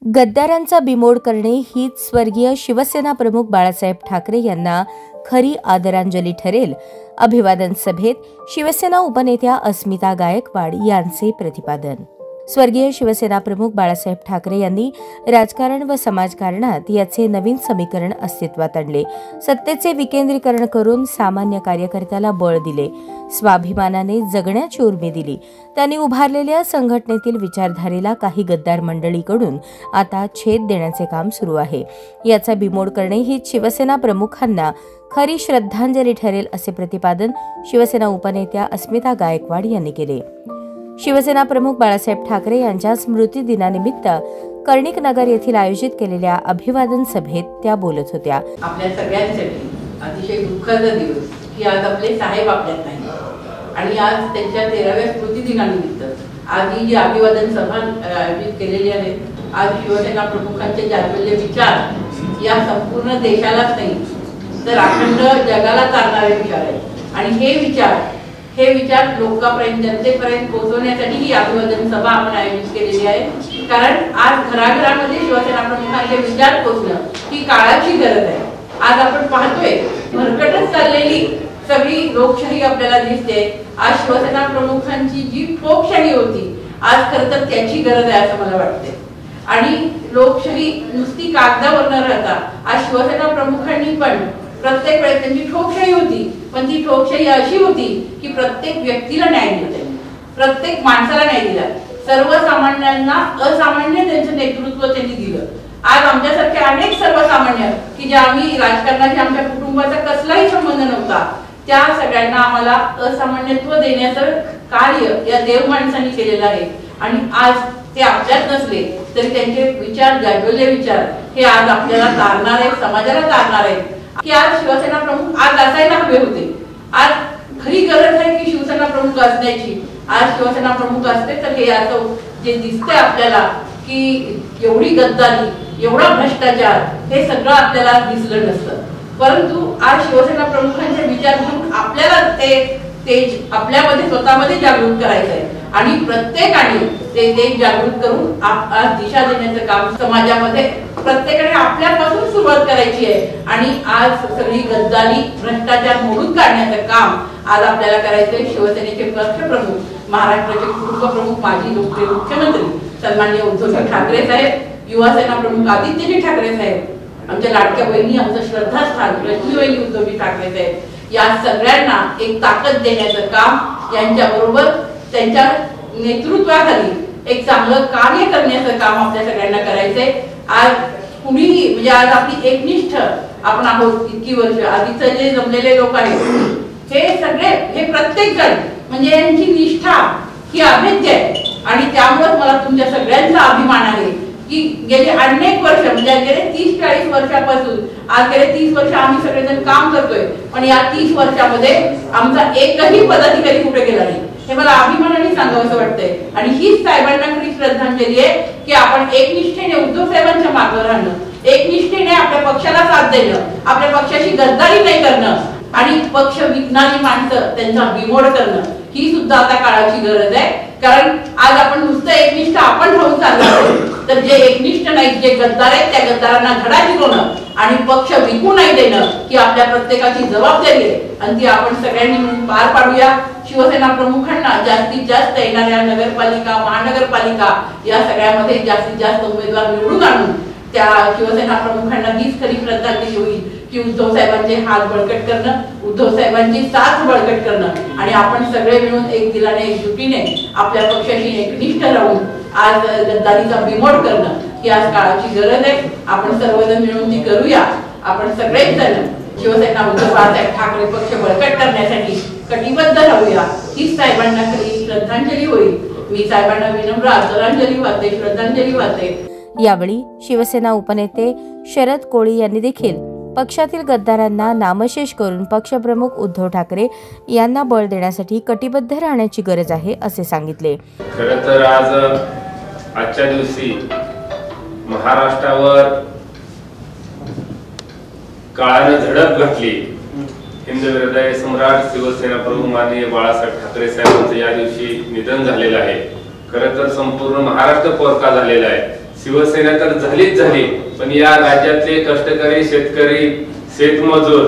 गद्दारांचा बिमोड करणे हीच स्वर्गीय शिवसेना प्रमुख बाळासाहेब ठाकरे यांना खरी आदरांजली ठरेल. अभिवादन सभेत शिवसेना उपनेत्या अस्मिता गायकवाड यांचे प्रतिपादन. स्वर्गीय शिवसेना प्रमुख बाळासाहेब ठाकरे यांनी राजकारण व समाजकारणात याचे नवीन समीकरण अस्तित्वात आणले. सत्तेचे विकेंद्रीकरण करून सामान्य कार्यकर्त्याला बळ दिले. स्वाभिमानाने जगण्याची उर्मी दिली. त्यांनी उभारलेल्या संघटनेतील विचारधारेला काही गद्दार मंडळीकडून आता छेद देण्याचे काम सुरू आहे. याचा बिमोड करणे ही शिवसेना प्रमुखांना खरी श्रद्धांजली ठरेल असे प्रतिपादन शिवसेना उपनेत्या अस्मिता गायकवाड यांनी केले. शिवसेना प्रमुख बाळासाहेब ठाकरे यांच्या स्मृती दिनानिमित्त कर्णिक नगर येथील आयोजित केलेल्या अभिवादन सभेत त्या बोलत होत्या. आपल्या सगळ्यांसाठी अतिशय दुःखाचा दिवस की आज आपले साहेब आपल्यात नाही आणि आज त्यांच्या 13व्या स्मृती दिनानिमित्त आज ही जी अभिवादन सभा आयोजित केलेली आहे. आज शिवसेना प्रमुखांचे जाज्वल्य विचार या संपूर्ण देशालाच नाही तर अखंड जगाला चालणारे विचार आहेत आणि हे विचार लोकांपर्यंत जनतेपर्यंत पोहोचवण्यासाठी ही अभिवादन सभा आपण आयोजित केलेली आहे. कारण आज घराघरामध्ये शिवसेना प्रमुखांचे विचार पोहोचणं ही काळाची गरज आहे. आज आपण पाहतोय भरकटत चाललेली सगळी लोकशाही आपल्याला दिसते. आज शिवसेना प्रमुखांची जी फोकशाही होती आज खरं तर त्याची गरज आहे असं मला वाटते. आणि लोकशाही नुसती कागदावर न राहता आज शिवसेना प्रमुखांनी पण प्रत्येक वेळेस त्यांची ठोकशाही होती पण ती ठोकशाही अशी होती की प्रत्येक व्यक्तीला न्याय दिला त्यांनी, प्रत्येक माणसाला न्याय दिला. सर्वसामान्यांना असामान्य त्यांचं नेतृत्व त्यांनी दिलं. आज आमच्यासारखे अनेक सर्वसामान्य की जे आम्ही राजकारणाशी आमच्या कुटुंबाचा कसलाही संबंध नव्हता त्या सगळ्यांना आम्हाला असामान्यत्व देण्याचं कार्य या देव माणसांनी केलेलं आहे. आणि आज ते आपल्यात नसले तरी त्यांचे विचार जाज्वल्य विचार हे आज आपल्याला तारणार आहेत, समाजाला तारणार आहेत. की आज शिवसेना प्रमुख आज असायला हवे होते. आज खरी गरज आहे की शिवसेना प्रमुख असण्याची. आज शिवसेना प्रमुख असते तर हे असं जे दिसतंय आपल्याला की एवढी गद्दारी, एवढा भ्रष्टाचार हे सगळं आपल्याला दिसलं नसतं. परंतु आज शिवसेना प्रमुखांचे विचार घेऊन आपल्याला ते आपल्यामध्ये स्वतःमध्ये जागृत करायचं आहे आणि प्रत्येकाने ते जागृत करून आज दिशा देण्याचं काम समाजामध्ये प्रत्येकाने आपल्यापासून सुरुवात करायची आहे. आणि आज सगळी गद्दारी भ्रष्टाचार मोडून काढण्याचं काम आज आपल्याला करायचंय. शिवसेनेचे पक्षप्रमुख, महाराष्ट्राचे उपप्रमुख, माजी लोकप्रिय मुख्यमंत्री सन्माननीय उद्धवजी ठाकरे साहेब, युवासेना प्रमुख आदित्यजी ठाकरे साहेब, आमच्या लाडक्या बहिणी, आमचं श्रद्धास्थान रश्मीवहिनी उद्धवजी ठाकरे साहेब, या सगळ्यांना एक ताकद देण्याचं काम, यांच्याबरोबर त्यांच्या नेतृत्वाखाली एक चांगलं कार्य करण्याचं काम आपल्या सगळ्यांना करायचंय. आज कुणीही म्हणजे आज आपली एकनिष्ठ आपण आहोत इतकी वर्ष आधीचे जे जमलेले लोक आहेत हे सगळे हे प्रत्येक जण म्हणजे यांची निष्ठा ही अभेद्य आहे. आणि त्यामुळे मला तुमच्या सगळ्यांचा अभिमान आहे की गेले अनेक वर्ष म्हणजे गेले 30-40 वर्षापासून आज गेले 30 वर्ष आम्ही सगळेजण काम करतोय पण या 30 वर्षामध्ये आमचा एकही पदाधिकारी कुठे गेला नाही. हे मला अभिमानाने सांगावं असं वाटतंय. आणि हीच साहेबांना खरी श्रद्धांजली आहे की आपण एकनिष्ठेने उद्धव साहेबांच्या मागे राहणं, एकनिष्ठेने आपल्या पक्षाला साथ देणं, आपल्या पक्षाची गद्दारी नाही करणं आणि पक्ष विकणारी माणसं त्यांचा बिमोड करणं ही सुद्धा आता काळाची गरज आहे. कारण आज आपण नुसतं एकनिष्ठ आपण राहून चाललो तर जे एकनिष्ठ नाहीत, जे गद्दार आहेत त्या गद्दारांना धडा शिकवणं आणि पक्ष विकू नाही देणं ही आपल्या प्रत्येकाची जबाबदारी आहे आणि ती आपण सगळ्यांनी पार पाडूया. शिवसेना प्रमुखांना जास्तीत जास्त येणाऱ्या नगरपालिका, महानगरपालिका या सगळ्यामध्ये जास्तीत जास्त उमेदवार निवडून आणून त्या शिवसेना प्रमुखांना हीच खरी श्रद्धांजली होईल की उद्धव साहेबांचे हात बळकट करणं, उद्धव साहेबांची साथ बळकट करणं आणि आपण सगळे मिळून एक दिलाने एकजुटीने आपल्या पक्षाशी एकनिष्ठ राहून आज गद्दारीचा बिमोड करणं ही आज काळाची गरज आहे. आपण सर्वजण मिळून ती करूया. आपण सगळेच जण शिवसेना उद्धव बाळासाहेब ठाकरे पक्ष बळकट करण्यासाठी कटिबद्ध राहूया. हीच साहेबांना खरी श्रद्धांजली होईल. मी साहेबांना विनम्र आदरांजली वाहते, श्रद्धांजली वाहते. यावेळी शिवसेना उपनेते शरद कोळी यांनी देखील पक्षातील गद्दारांना नामशेष करून पक्षप्रमुख उद्धव ठाकरे यांना बळ देण्यासाठी कटिबद्ध राहण्याची गरज आहे असे सांगितले. खरं तर आजच्या दिवशी महाराष्ट्रावर काळाने झडप घातली. हिंद हृदय सम्राट शिवसेना प्रमुख माननीय बाळासाहेब ठाकरे साहेबांचं या दिवशी निधन झालेलं आहे. खरं तर संपूर्ण महाराष्ट्र पोरका झालेला आहे. शिवसेना तर झालीच झाली, पण या राज्यातले कष्टकरी, शेतकरी, शेतमजूर,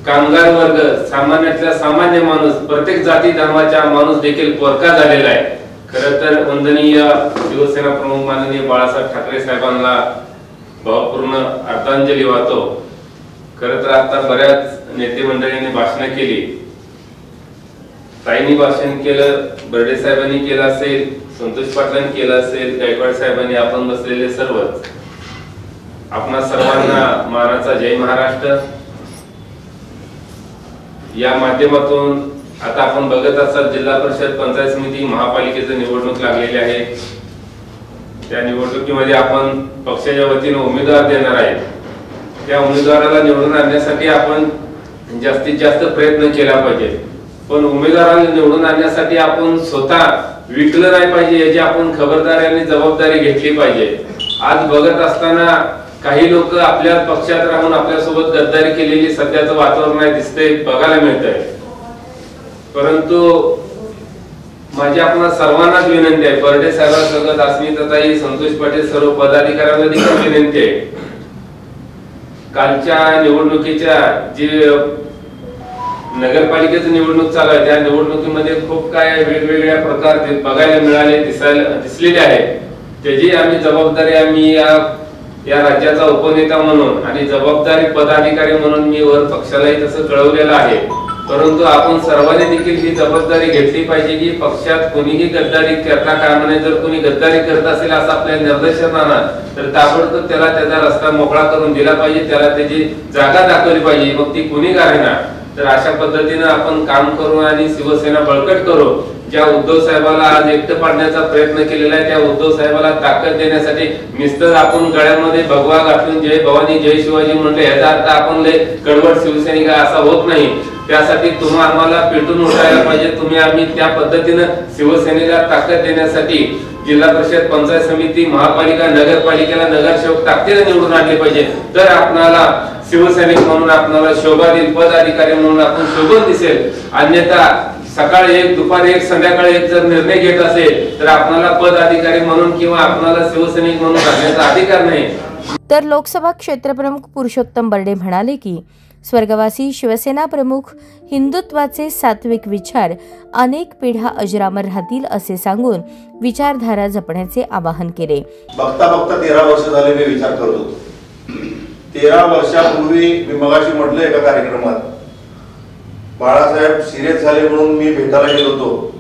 कामगार वर्ग, सामान्यातला सामान्य माणूस, प्रत्येक जाती धर्माचा माणूस देखील पोरका झालेला आहे. खरं तर वंदनीय शिवसेना प्रमुख माननीय बाळासाहेब ठाकरे साहेबांना भावपूर्ण आदरांजली वाहतो. खरं तर आता बऱ्याच नेते मंडळींनी भाषण केली, ताईंनी भाषण केलं, बर्डे साहेबांनी केलं असेल, संतोष पाटलांनी केलं असेल, गायकवाड साहेबांनी, आपण बसलेले सर्वच, आपणा सर्वांना मानाचा जय महाराष्ट्र. या माध्यमातून आता आपण बघत असाल जिल्हा परिषद, पंचायत समिती, महापालिकेची निवडणूक लागलेली आहे. त्या निवडणुकीमध्ये आपण पक्षाच्या वतीने उमेदवार देणार आहे. त्या उमेदवाराला निवडून आणण्यासाठी आपण जास्तीत जास्त प्रयत्न केला पाहिजे. पण उमेदवाराला निवडून आणण्यासाठी आपण स्वतः विकलं नाही पाहिजे, याची आपण खबरदारी आणि जबाबदारी घेतली पाहिजे. आज बघत असताना काही लोक आपल्या पक्षात राहून आपल्यासोबत गद्दारी केलेली सध्याचं वातावरण आहे, दिसतंय, बघायला मिळतंय. परंतु माझी आपल्या सर्वांनाच विनंती आहे, बर्डे साहेबांसोबत अस्मिताताई, संतोष पाटील, सर्व पदाधिकाऱ्यांना देखील विनंती आहे, कालच्या निवडणुकीच्या जी नगरपालिकेची निवडणूक चालू आहे त्या निवडणुकीमध्ये खूप काय वेगवेगळ्या प्रकार बघायला मिळाले, दिसलेले आहेत. त्याची आम्ही जबाबदारी, आम्ही या राज्याचा उपनेता म्हणून आणि जबाबदारी पदाधिकारी म्हणून मी वर पक्षालाही तसं कळवलेलं आहे. परंतु आपण सर्वांनी देखील ही जबाबदारी घेतली पाहिजे की पक्षात कोणीही गद्दारी करता कामा नये. जर कोणी गद्दारी करत असेल असं आपल्या निर्देशात आणा तर ताबडतोब त्याला त्याचा रस्ता मोकळा करून दिला पाहिजे, त्याला त्याची जागा दाखवली पाहिजे, मग ती कुणी ना. तर अशा पद्धतीने आपण काम करू आणि शिवसेना बळकट करू. ज्या उद्धव साहेबाला आज एकटं पाडण्याचा प्रयत्न केलेला आहे त्या उद्धव साहेबाला ताकद देण्यासाठी नुसतं आपण गळ्यामध्ये भगवा घातून जय भवानी जय शिवाजी म्हणले याचा अर्थ आपण लय कडवट शिवसैनिक असा होत नाही. त्यासाठी तुम्ही आम्हाला पेटून उठायला पाहिजे. तुम्ही आम्ही त्या पद्धतीनं शिवसेनेला ताकद देण्यासाठी जिल्हा परिषद, पंचायत समिती, महापालिका, नगरपालिकेला नगरसेवक ताकदीने निवडून आणले पाहिजे. तर आपणाला शिवसैनिक म्हणून आपल्याला शोभा देईल, पदाधिकारी म्हणून आपण शोभून दिसेल. अन्यथा सकाळी एक, दुपारी एक, संध्याकाळी एक जर निर्णय घेत असेल तर आपल्याला पदाधिकारी म्हणून किंवा आपल्याला शिवसैनिक म्हणून राहण्याचा अधिकार नाही. तर लोकसभा क्षेत्रप्रमुख पुरुषोत्तम बर्डे म्हणाले की स्वर्गवासी शिवसेना प्रमुख हिंदुत्वाचे सात्विक विचार अनेक पिढ्या अजरामर राहतील असे सांगून विचारधारा जपण्याचे आवाहन केले. बघता बघता 13 वर्ष झाले मी विचार करतो. 13 वर्षापूर्वी मी मगाशी म्हटलं एका कार्यक्रमात बाळासाहेब सिरियस झाले म्हणून मी भेटायला गेलो होतो.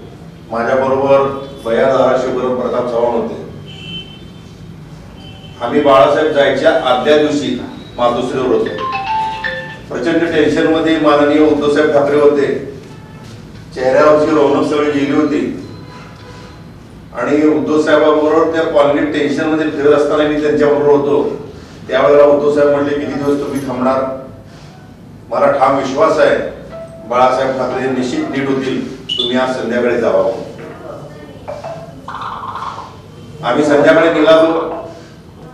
माझ्या बरोबर भैया धाराशिवकर, प्रताप चव्हाण होते. आम्ही बाळासाहेब जायच्या आदल्या दिवशी मातोश्रीवर होतो. प्रचंड टेन्शन मध्ये माननीय उद्धवसाहेब ठाकरे होते. चेहऱ्यावरची रौनक सगळी गेली होती आणि उद्धव साहेबांबरोबर त्या कॉलनीत टेन्शन मध्ये फिरत असताना मी त्यांच्याबरोबर होतो. त्यावेळेला उद्धव साहेब म्हणले किती दिवस तुम्ही थांबणार. मला ठाम विश्वास आहे बाळासाहेब ठाकरे निश्चित नीट होतील, तुम्ही आज संध्याकाळी जावा. आम्ही संध्याकाळी निघालो.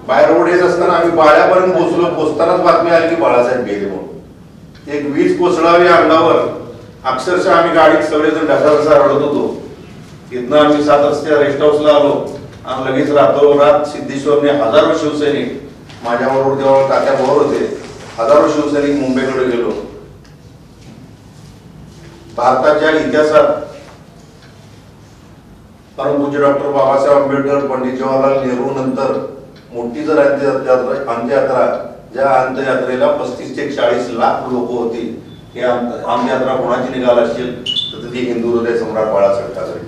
बाहेर रोड येत असताना आम्ही बाळ्यापर्यंत पोहोचलो. पोचतानाच बातमी आली की बाळासाहेब गेले म्हणून. एक वीज कोसळावी अंगावर. अक्षरशः आम्ही गाडीत सगळेजण ढसाढसा रडत होतो. इथनं आम्ही 7 रस्ते रेस्ट हाऊसला आलो आणि लगेच रातोरात सिद्धेश्वरने हजारो शिवसैनिक, माझ्याबरोबर तेव्हा तात्या बरोबर होते, हजारो शिवसैनिक मुंबईकडे गेलो. भारताच्या इतिहासात परमपूज्य डॉक्टर बाबासाहेब आंबेडकर, पंडित जवाहरलाल नेहरू नंतर मोठी जर अंत्ययात्रा, ज्या अंत्ययात्रेला 35 ते 40 लाख लोक होती, ही अंत्ययात्रा कोणाची निघाल असेल तर ती हिंदू हृदय सम्राट बाळासाहेब ठाकरे.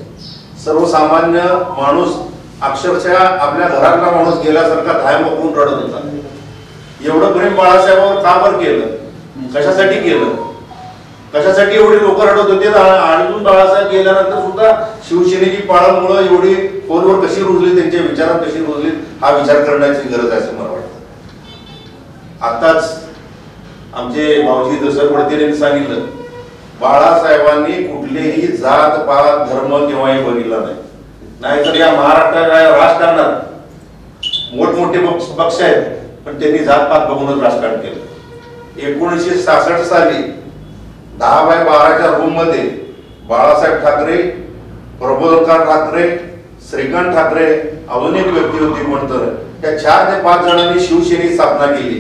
सर्वसामान्य माणूस अक्षरशः आपल्या घरातला माणूस गेल्यासारखा धाय मोकळून रडत होता. एवढं प्रेम बाळासाहेबांवर का बरं केलं, कशासाठी केलं, कशासाठी एवढे लोक रडत होते. अजून बाळासाहेब गेल्यानंतर सुद्धा शिवसेनेची पाळंमुळं एवढी फोनवर कशी रुजली, त्यांच्या विचारात कशी रुजली, हा विचार करण्याची गरज आहे असं मला वाटतं. आताच आमचे भाऊजी दसरपडतेने सांगितलं बाळासाहेबांनी कुठलेही जात पात धर्म केव्हाही बघितला नाही. नाहीतर या महाराष्ट्रात राजकारणात मोठमोठे पक्ष आहेत पण त्यांनी जात पात बघूनच राजकारण केलं. 1966 साली 10x12च्या रूम मध्ये बाळासाहेब ठाकरे, प्रबोधनकार ठाकरे, श्रीकांत ठाकरे, अजून एक व्यक्ती होती कोण तर त्या 4 ते 5 जणांनी शिवसेनेची स्थापना केली.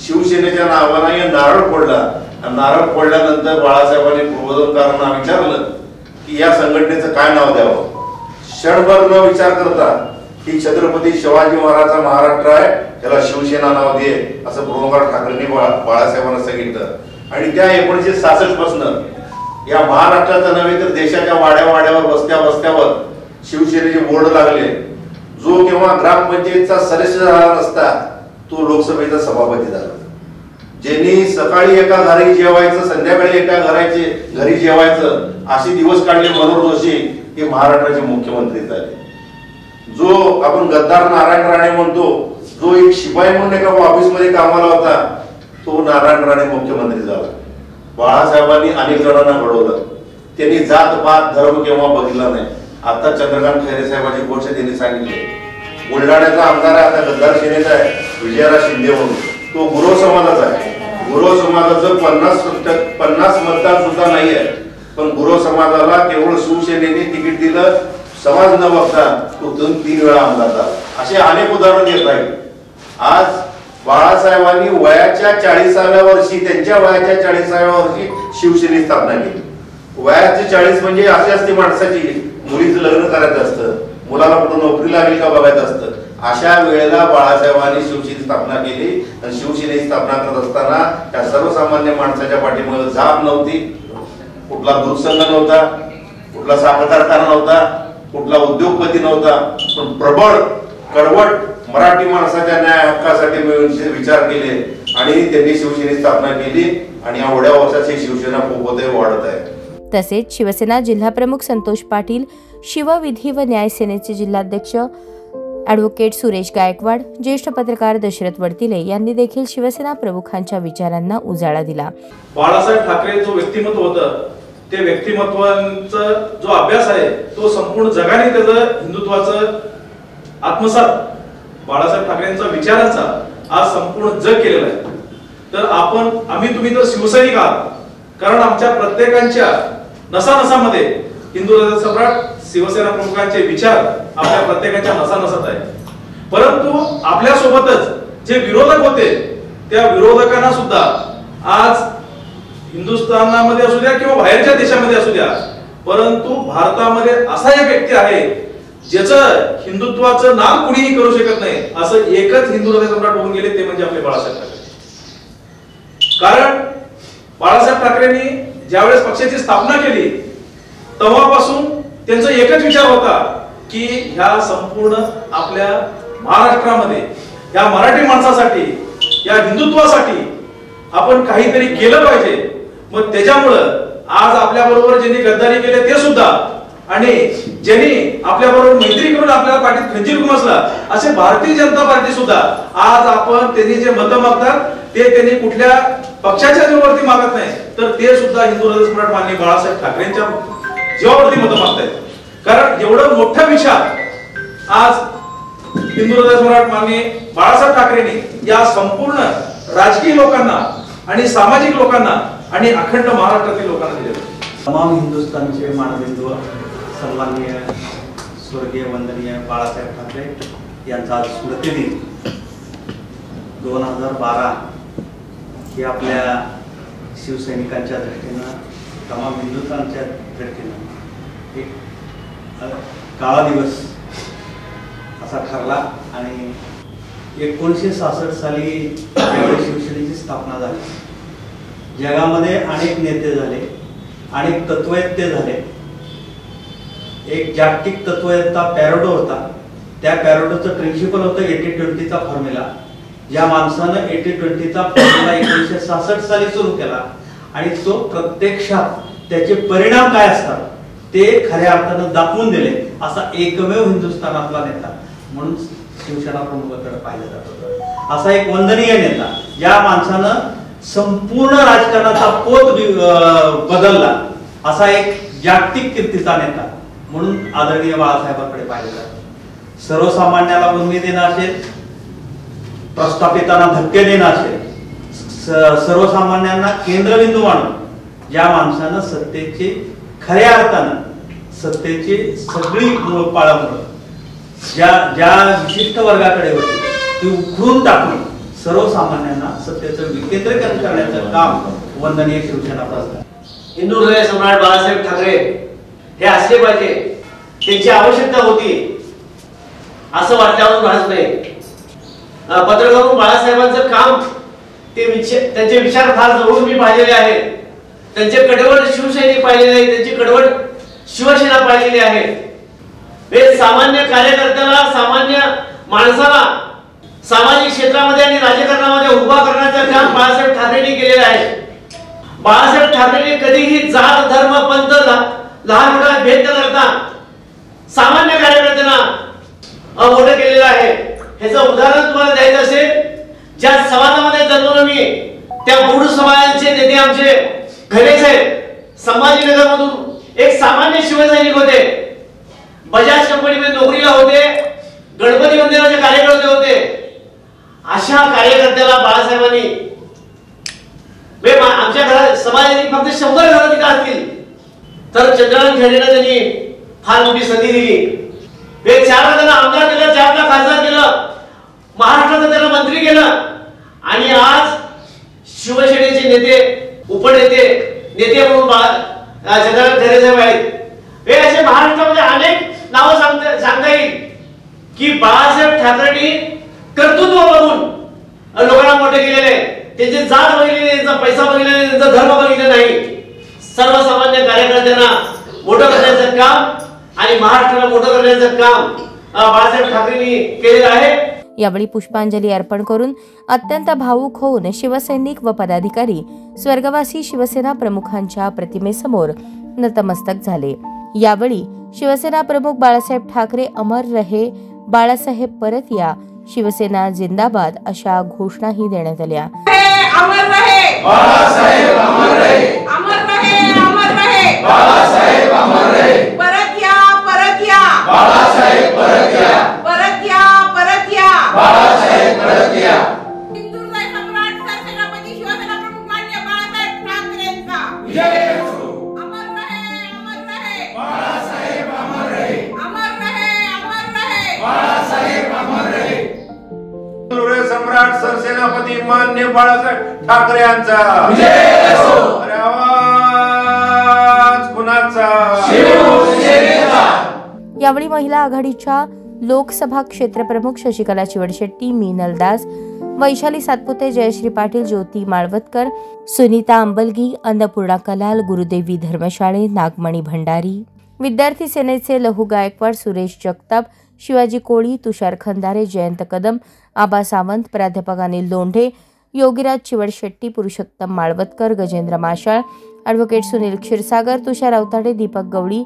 शिवसेनेच्या नावाने नारळ फोडला आणि नारळ फोडल्यानंतर बाळासाहेबांनी प्रबोधनकारांना विचारलं की या संघटनेचं काय नाव द्यावं. क्षणभर न विचार करता ही छत्रपती शिवाजी महाराजांचा महाराष्ट्र आहे, त्याला शिवसेना नाव दे असं प्रबोधनकार ठाकरेंनी बाळासाहेबांना सांगितलं. आणि त्या 1966 पासून या महाराष्ट्राचा नव्हे तर देशाच्या वाड्यावाड्यावर वस्त्यावर शिवसेनेचे बोर्ड लागले. जो केव्हा ग्रामपंचायतचा सदस्य झाला नसता तो लोकसभेचा सभापती झाला. ज्यांनी सकाळी एका घरी जेवायचं, संध्याकाळी एका घरी जेवायचं असे दिवस काढले मनोहर जोशी हे महाराष्ट्राचे मुख्यमंत्री झाले. जो आपण गद्दार नारायण राणे म्हणतो, जो एक शिपाई म्हणून एका ऑफिस मध्ये कामाला होता, तो नारायण राणे मुख्यमंत्री झाला. बाळासाहेबांनी अनेक जणांना घडवलं. त्यांनी जात पात धर्म केव्हा बघितला नाही. आता चंद्रकांत खैरे साहेबांची गोष्ट त्यांनी सांगितली. बुलढाण्याचा आमदार आहे, आता गद्दार सेनेचा आहे, विजयराज शिंदे म्हणून. तो गुरव समाजाचा आहे. गुरव समाजाचं 50 मतदार सुद्धा नाही आहे, पण गुरव समाजाला केवळ शिवसेनेने तिकीट दिलं. समाज न बघता तो 3 वेळा आमदार झाला. असे अनेक उदाहरण देत आहेत. आज बाळासाहेबांनी वयाच्या 40व्या वर्षी, त्यांच्या वयाच्या 40व्या वर्षी शिवसेनेची स्थापना केली. वयाची 40 म्हणजे अशी असते माणसाची, मुलीचं लग्न करायचं असतं, मुलाला कुठं नोकरी लागली का बघायचं असतं. अशा वेळेला बाळासाहेबांनी शिवसेनेची स्थापना केली. आणि शिवसेनेची स्थापना करत असताना त्या सर्वसामान्य माणसाच्या पाठीमागे जाब नव्हती, कुठला दूध संघ नव्हता, कुठला साखर कारखाना नव्हता, कुठला उद्योगपती नव्हता, पण प्रबळ कडवट मराठी माणसाच्या न्याय हक्कासाठी विचार केले आणि त्यांनी शिवसेनेची स्थापना केली. आणि या एवढ्या वर्षात ही शिवसेना खूप वाढत आहे. तसेच शिवसेना जिल्हाप्रमुख संतोष पाटील, शिवविधी व न्याय सेनेचे जिल्हाध्यक्ष ॲडव्होकेट सुरेश गायकवाड, ज्येष्ठ पत्रकार दशरथ वडतिले यांनी देखील शिवसेना प्रमुखांच्या विचारांना उजाळा दिला. बाळासाहेब ठाकरे जो व्यक्तिमत्व होतं, ते व्यक्तिमत्वाचा जो अभ्यास आहे तो संपूर्ण जगाने त्याचं हिंदुत्वाचं आत्मसात बाळासाहेब ठाकरेंचा विचारांचा आज संपूर्ण जग केलेला आहे. तर आम्ही तुम्ही तर शिवसैनिक आहात, कारण आमच्या प्रत्येकांच्या नसानसामध्ये हिंदू हृदय सम्राट शिवसेना प्रमुखांचे विचार आपल्या प्रत्येकाच्या नसानसात आहे. परंतु आपल्या सोबतच जे विरोधक होते त्या विरोधकांना सुद्धा आज हिंदुस्थानामध्ये असू द्या किंवा बाहेरच्या देशामध्ये असू द्या, परंतु भारतामध्ये असा एक व्यक्ती आहे ज्याचं हिंदुत्वाचं नाम कुणीही करू शकत नाही, असं एकच हिंदू हृदय सम्राट होऊन गेले, ते म्हणजे आपले बाळासाहेब ठाकरे. कारण बाळासाहेब ठाकरेंनी ज्यावेळेस पक्षाची स्थापना केली तेव्हापासून त्यांचा एकच विचार होता की ह्या संपूर्ण आपल्या महाराष्ट्रामध्ये या मराठी माणसासाठी, या हिंदुत्वासाठी आपण काहीतरी केलं पाहिजे. मग त्याच्यामुळं आज आपल्या बरोबर ज्यांनी गद्दारी केले ते सुद्धा, आणि ज्यांनी आपल्या बरोबर मैत्री करून आपल्याला पाठीत खंजीर खुमासला असे भारतीय जनता पार्टी सुद्धा आज आपण त्यांनी जे मतं मागतात ते त्यांनी कुठल्या पक्षाच्या जीवावरती मागत नाही, तर ते सुद्धा हिंदू हृदय सम्राट माननीय बाळासाहेब ठाकरेंच्या जीवावरती मतं मागतायत. कारण एवढं मोठं विचार आज हिंदू हृदय सम्राट माननीय बाळासाहेब ठाकरेंनी या संपूर्ण राजकीय लोकांना आणि सामाजिक लोकांना आणि अखंड महाराष्ट्रातील लोकांना दिले. तमाम हिंदुस्थानचे मानबिंदू सन्माननीय स्वर्गीय वंदनीय बाळासाहेब ठाकरे यांचा आज स्मृतिदिन 2012 ही आपल्या शिवसैनिकांच्या दृष्टीनं, तमाम हिंदुस्थानच्या दृष्टीनं एक काळा दिवस असा ठरला. आणि 1966 साली ज्यावेळी शिवसेनेची स्थापना झाली, जगामध्ये अनेक नेते झाले, अनेक तत्ववेत्ते झाले. एक जागतिक तत्ववेत्ता पॅरोडो होता. त्या पॅरोडोचं प्रिन्सिपल होतं 80-20चा फॉर्म्युला. ज्या माणसानं 80-20चा फॉर्म्युला 1966 साली सुरू केला आणि तो प्रत्यक्षात त्याचे परिणाम काय असतात ते खऱ्या अर्थानं दाखवून दिले, असा एकमेव हिंदुस्थानातला नेता म्हणून शिवसेना प्रमुखाकडे पाहिलं जात होतं. असा एक वंदनीय नेता, ज्या माणसानं संपूर्ण राजकारणाचा पोत बदलला, असा एक जागतिक कीर्तीचा नेता म्हणून आदरणीय बाळासाहेबांकडे पाहिलं जातं. सर्वसामान्याला उन्मी देणं असेल, प्रस्थापितांना धक्के देणं असेल, सर्वसामान्यांना केंद्रबिंदू मानून ज्या माणसानं सत्तेची खऱ्या अर्थानं सत्तेची सगळी पाळंमुळं ज्या विशिष्ट वर्गाकडे होती ती उखडून टाकून सर्वसामान्यांना सत्तेचं विकेंद्रीकरण करण्याचं काम वंदनीय शिवसेना प्रधान हिंदू हृदय सम्राट बाळासाहेब ठाकरे हे असले पाहिजे, त्यांची आवश्यकता होती असं वाटल्यावर राहत नाही. पत्रकार बाळासाहेबांचं काम त्यांचे विचार फार जवळून मी पाहिलेले आहेत. त्यांचे कडवट शिवसैनिक पाहिलेले आहेत, त्यांची कडवट शिवसेना पाहिलेली आहे. हे सामान्य कार्यकर्त्याला, सामान्य माणसाला सामाजिक क्षेत्रामध्ये आणि राजकारणामध्ये उभा करण्याचं काम बाळासाहेब ठाकरेंनी केलेलं आहे. बाळासाहेब ठाकरेंनी कधीही जात धर्म पंथ लहान मोठा भेद न करता सामान्य कार्यकर्त्यांना मोठं केलेलं आहे. ह्याचं उदाहरण तुम्हाला द्यायचं असेल, ज्या समाजामध्ये जन्मलो मी त्या गौड समाजाचे नेते आमचे घरे साहेब संभाजीनगर मधून एक सामान्य शिवसैनिक होते. बजाज कंपनीमध्ये नोकरीला होते, गणपती मंदिराचे कार्यकर्ते होते. अशा कार्यकर्त्याला बाळासाहेबांनी आमच्या घरात समाजाने फक्त 100 घरं तिथं असतील तर चंद्रकांत खैरेंना त्यांनी फार मोठी संधी दिली. 4 त्यांना आमदार केलं, 4 खासदार केलं, महाराष्ट्राचं त्यांना मंत्री केलं आणि आज शिवसेनेचे नेते, उपनेते, नेते म्हणून चंद्रकांत खैरे साहेब आहेत. हे असे महाराष्ट्रामध्ये अनेक नावं सांगता येईल की बाळासाहेब ठाकरेंनी कर्तृत्व बघून लोकांना मोठे केलेले. त्यांचे जात बघितले, त्यांचा पैसा बघितला, त्यांचा धर्म बघितला नाही. सर्वसामान्य कार्यकर्त्यांना मोठं करण्याचं काम आणि महाराष्ट्राला मोठं करण्याचं काम बाळासाहेब ठाकरेंनी केलेलं आहे. यावेळी पुष्पांजली अर्पण करून अत्यंत भावुक होऊन शिवसैनिक व पदाधिकारी स्वर्गवासी शिवसेना प्रमुखांच्या प्रतिमेसमोर नतमस्तक झाले. यावेळी शिवसेना प्रमुख बाळासाहेब ठाकरे अमर रहे, बाळासाहेब परत या, शिवसेना जिंदाबाद अशा घोषणाही देण्यात आल्या. अमर रहे बाळासाहेब, अमर रहे, अमर रहे, अमर रहे बाळासाहेब, अमर रहे. परत या बाळासाहेब, परत या, परत या, परत या बाळासाहेब, परत या. हिंदू हृदय सम्राट सरसेनापती शिवसेना प्रमुख माननीय बाळासाहेब ठाकरेंचा विजय असो. अमर रहे, अमर रहे बाळासाहेब, अमर रहे, अमर रहे, अमर रहे बाळासाहेब, अमर रहे. सम्राट सरसेनापती मान्य बाळासाहेब ठाकरे यांचा विजय असो. अरे आवाज कुणाचा? शिवसेनेचा. यावेळी महिला आघाडीच्या लोकसभा क्षेत्रप्रमुख शशिकला चिवडशेट्टी, मीनल दास, वैशाली सातपुते, जयश्री पाटील, ज्योती माळवतकर, सुनीता अंबलगी, अन्नपूर्णा कलाल, गुरुदेवी धर्मशाळे, नागमणी भंडारी, विद्यार्थी सेनेचे लहू गायकवाड, सुरेश जगताप, शिवाजी कोळी, तुषार खंदारे, जयंत कदम, आबा सावंत, प्राध्यापक अनिल लोंढे, योगीराज चिवडशेट्टी, पुरुषोत्तम माळवतकर, गजेंद्र माशाळ, ॲडव्होकेट सुनील क्षीरसागर, तुषार अवताडे, दीपक गवळी,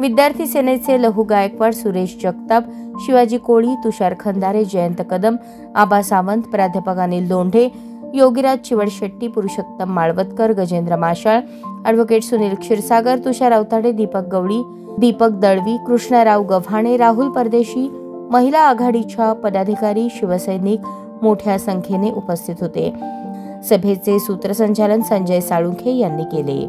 विद्यार्थी सेनेचे लहू गायकवाड, सुरेश जगताप, शिवाजी कोळी, तुषार खंदारे, जयंत कदम, आबा सावंत, प्राध्यापक अनिल लोंढे, योगीराज चिवडशेट्टी, पुरुषोत्तम माळवतकर, गजेंद्र माशाळ, ॲडव्होकेट सुनील क्षीरसागर, तुषार अवताडे, दीपक गवळी, दीपक दळवी, कृष्णराव गव्हाणे, राहुल परदेशी, महिला आघाडीच्या पदाधिकारी, शिवसैनिक मोठ्या संख्येने उपस्थित होते. सभेचे सूत्रसंचालन संजय साळुंखे यांनी केले.